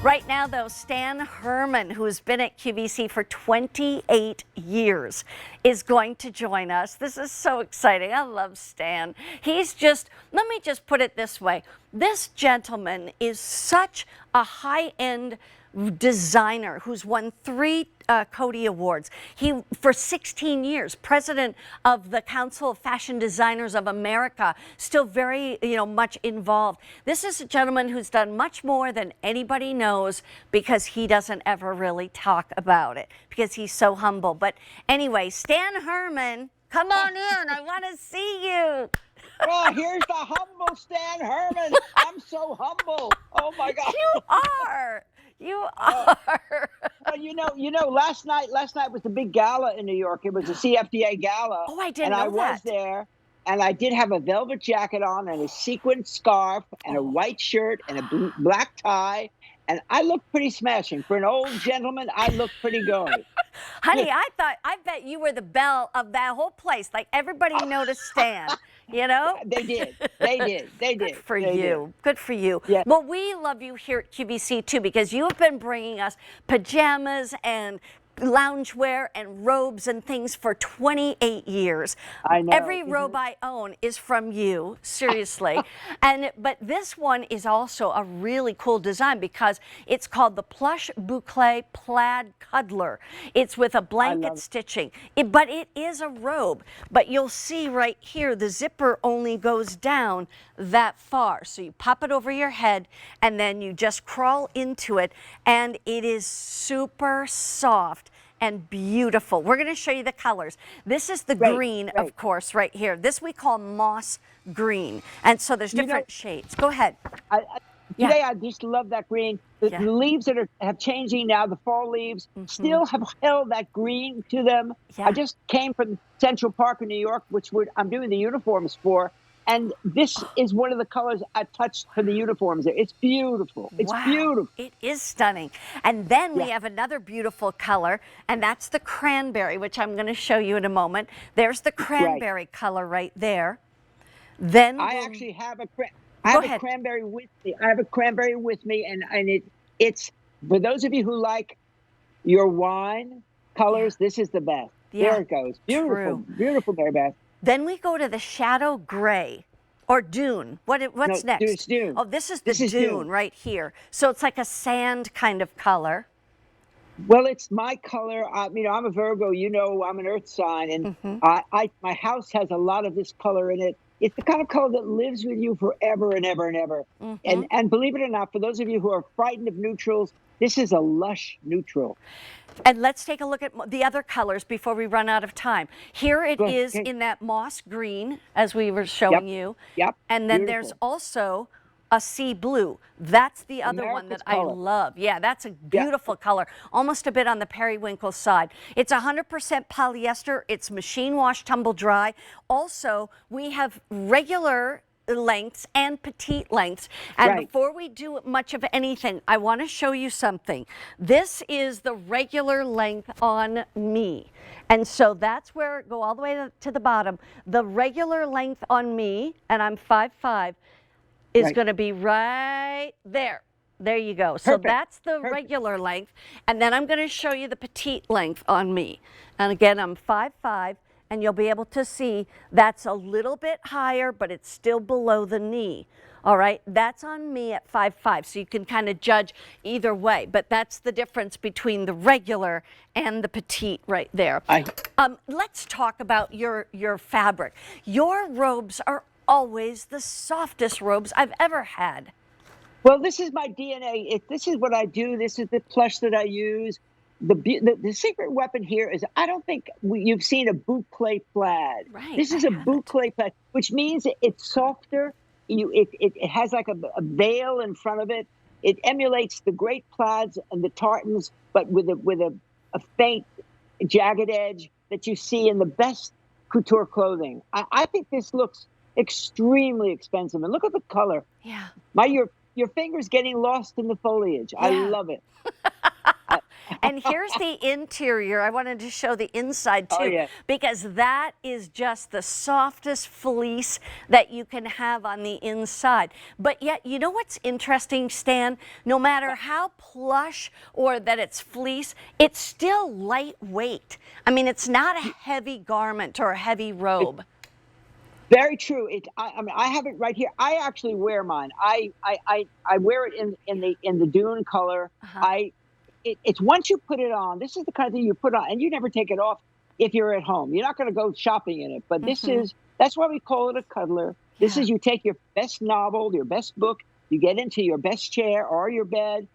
Right now, though, Stan Herman, who's been at QVC for 28 years, is going to join us. This is so exciting. I love Stan. He's just, let me just put it this way. This gentleman is such a high-end designer who's won 3 Coty Awards. He, for 16 years, president of the Council of Fashion Designers of America, still very, much involved. This is a gentleman who's done much more than anybody knows because he doesn't ever really talk about it because he's so humble. But anyway, Stan Herman, come on in. I want to see you. Well, here's the humble Stan Herman. I'm so humble. Oh my God. You are. You are. Well, last night was the big gala in New York. It was a CFDA gala. Oh, I didn't know that. And I was there, and I did have a velvet jacket on and a sequined scarf and a white shirt and a black tie. And I looked pretty smashing. For an old gentleman, I looked pretty good. Honey, I bet you were the belle of that whole place. Like everybody noticed Stan, They did. Good for you. Good for you. Yeah. Well, we love you here at QVC too because you have been bringing us pajamas and loungewear and robes and things for 28 years. I know. Every robe I own is from you, seriously. But this one is also a really cool design because it's called the Plush Boucle Plaid Cuddler. It's with a blanket stitching. But it is a robe. But you'll see right here, the zipper only goes down that far. So you pop it over your head and then you just crawl into it and it is super soft and beautiful. We're going to show you the colors. This is the green, of course, right here. This we call moss green. And so there's different shades. Go ahead. Today, I just love that green. The leaves that have changing now, the fall leaves, still have held that green to them. I just came from Central Park in New York, which I'm doing the uniforms for. And this is one of the colors I touched for the uniforms there. It's beautiful. It's beautiful. It is stunning. And then we have another beautiful color, and that's the cranberry, which I'm going to show you in a moment. There's the cranberry color right there. Then I actually have a cranberry with me. I have a cranberry with me, and it's for those of you who like your wine colors. This is the best. There it goes. Beautiful, beautiful, very best. Then we go to the shadow gray or dune. What's next? It's dune. Oh, this is the dune right here. So it's like a sand kind of color. Well, it's my color. I'm a Virgo. I'm an earth sign, and my house has a lot of this color in it. It's the kind of color that lives with you forever and ever and ever. And believe it or not, for those of you who are frightened of neutrals, this is a lush neutral. And let's take a look at the other colors before we run out of time. Here it is in that moss green, as we were showing you. Yep. And then there's also a sea blue. That's the other one that I love. Yeah, that's a beautiful color, almost a bit on the periwinkle side. It's 100% polyester. It's machine wash, tumble dry. Also, we have regular lengths and petite lengths. And before we do much of anything, I want to show you something. This is the regular length on me. And so that's where, go all the way to the bottom. The regular length on me, and I'm 5'5", is going to be right there. There you go. So that's the regular length. And then I'm going to show you the petite length on me. And again, I'm 5'5". And you'll be able to see that's a little bit higher, but it's still below the knee. All right, that's on me at 5'5", so you can kind of judge either way. But that's the difference between the regular and the petite right there. Let's talk about your fabric. Your robes are always the softest robes I've ever had. Well, this is my DNA. This is what I do. This is the plush that I use. The secret weapon here is I don't think you've seen a boucle plaid. This is a boucle plaid, which means it's softer. It has like a veil in front of it. It emulates the great plaids and the tartans, but with a faint jagged edge that you see in the best couture clothing. I think this looks extremely expensive. And look at the color. Yeah. Your finger's getting lost in the foliage. I love it. And here's the interior. I wanted to show the inside too, Oh, yeah. because that is just the softest fleece that you can have on the inside. But yet, you know what's interesting, Stan? No matter how plush or that it's fleece, it's still lightweight. I mean, it's not a heavy garment or a heavy robe. Very true. I mean, I have it right here. I actually wear mine. I wear it in the dune color. It's once you put it on, this is the kind of thing you put on, and you never take it off if you're at home. You're not going to go shopping in it. But that's why we call it a cuddler. This is, you take your best novel, your best book, you get into your best chair or your bed.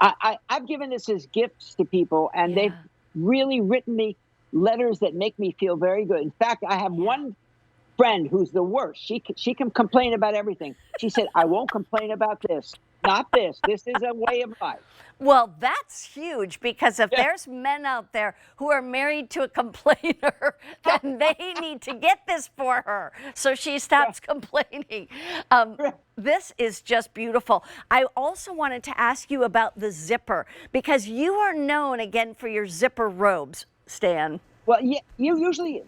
I've given this as gifts to people, and they've really written me letters that make me feel very good. In fact, I have one friend who's the worst. She can complain about everything. She said, I won't complain about this, not this. This is a way of life. Well, that's huge, because if there's men out there who are married to a complainer, then they need to get this for her so she stops complaining. This is just beautiful. I also wanted to ask you about the zipper, because you are known again for your zipper robes, Stan. Well, yeah, you usually,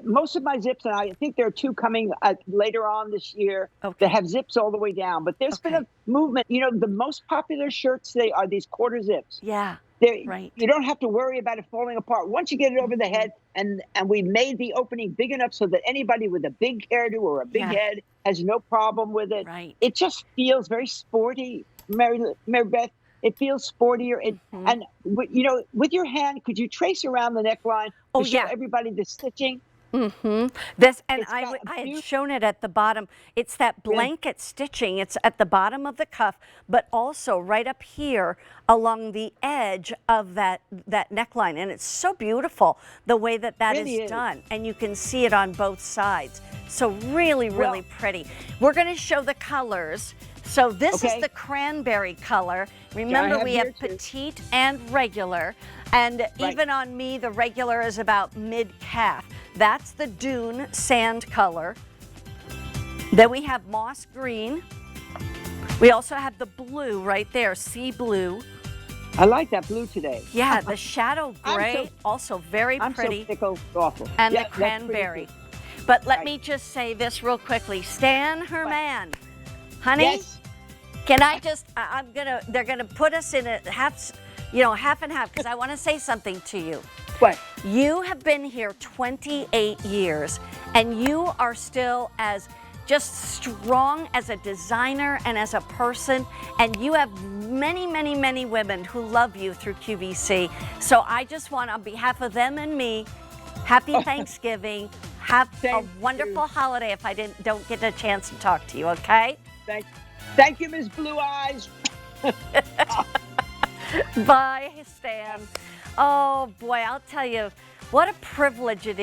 most of my zips, and I think there are two coming later on this year that have zips all the way down. But there's been a movement. You know, the most popular shirts today are these quarter zips. Yeah, right. You don't have to worry about it falling apart. Once you get it over the head, and we made the opening big enough so that anybody with a big hairdo or a big head has no problem with it. Right. It just feels very sporty, Mary Beth. It feels sportier. And, you know, with your hand, could you trace around the neckline to show everybody the stitching? This, and I had shown it at the bottom. It's that blanket stitching. It's at the bottom of the cuff, but also right up here along the edge of that neckline. And it's so beautiful the way that is done. And you can see it on both sides. So really, really pretty. We're going to show the colors. So this is the cranberry color. Remember, we have petite and regular. And even on me, the regular is about mid-calf. That's the dune sand color. Then we have moss green. We also have the blue right there, sea blue. I like that blue today. Yeah, the shadow gray, also very pretty. I'm so tickled awful. And the cranberry. But let me just say this real quickly. Stan, Herman, honey, can I just, they're gonna put us in a half and half, because I want to say something to you. What? You have been here 28 years, and you are still as just strong as a designer and as a person, and you have many, many, many women who love you through QVC. So I just want, on behalf of them and me, happy Thanksgiving. Have a wonderful holiday if I don't get a chance to talk to you, okay? Thank you, Ms. Blue Eyes. Bye, Stan. Oh, boy, I'll tell you, what a privilege it is.